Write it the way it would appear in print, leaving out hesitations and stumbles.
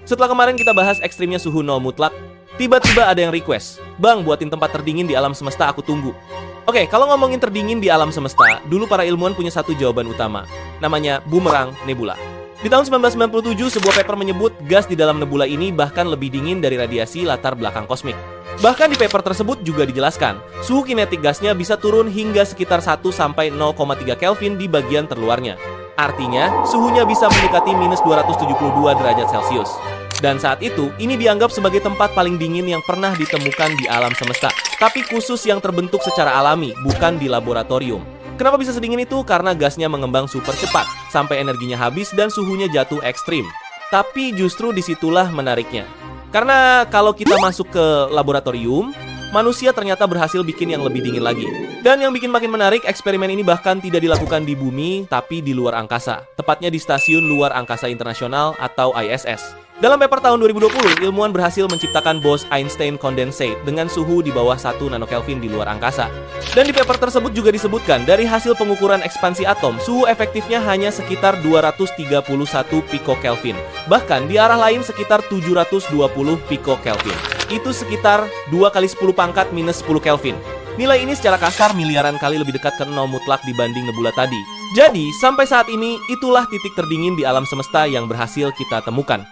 Setelah kemarin kita bahas ekstrimnya suhu nol mutlak, tiba-tiba ada yang request, "Bang, buatin tempat terdingin di alam semesta, aku tunggu." Oke, kalau ngomongin terdingin di alam semesta, dulu para ilmuwan punya satu jawaban utama. Namanya Boomerang Nebula. Di tahun 1997, sebuah paper menyebut gas di dalam nebula ini bahkan lebih dingin dari radiasi latar belakang kosmik. Bahkan di paper tersebut juga dijelaskan, suhu kinetik gasnya bisa turun hingga sekitar 1 sampai 0,3 Kelvin di bagian terluarnya. Artinya, suhunya bisa mendekati minus 272 derajat Celcius. Dan saat itu, ini dianggap sebagai tempat paling dingin yang pernah ditemukan di alam semesta. Tapi khusus yang terbentuk secara alami, bukan di laboratorium. Kenapa bisa sedingin itu? Karena gasnya mengembang super cepat, sampai energinya habis dan suhunya jatuh ekstrim. Tapi justru disitulah menariknya. Karena kalau kita masuk ke laboratorium, manusia ternyata berhasil bikin yang lebih dingin lagi. Dan yang bikin makin menarik, eksperimen ini bahkan tidak dilakukan di bumi, tapi di luar angkasa. Tepatnya di Stasiun Luar Angkasa Internasional atau ISS. Dalam paper tahun 2020, ilmuwan berhasil menciptakan Bose-Einstein condensate dengan suhu di bawah 1 nanokelvin di luar angkasa. Dan di paper tersebut juga disebutkan, dari hasil pengukuran ekspansi atom, suhu efektifnya hanya sekitar 231 picokelvin. Bahkan di arah lain sekitar 720 picokelvin. Itu sekitar 2 kali 10 pangkat minus 10 Kelvin. Nilai ini secara kasar miliaran kali lebih dekat ke nol mutlak dibanding nebula tadi. Jadi, sampai saat ini, itulah titik terdingin di alam semesta yang berhasil kita temukan.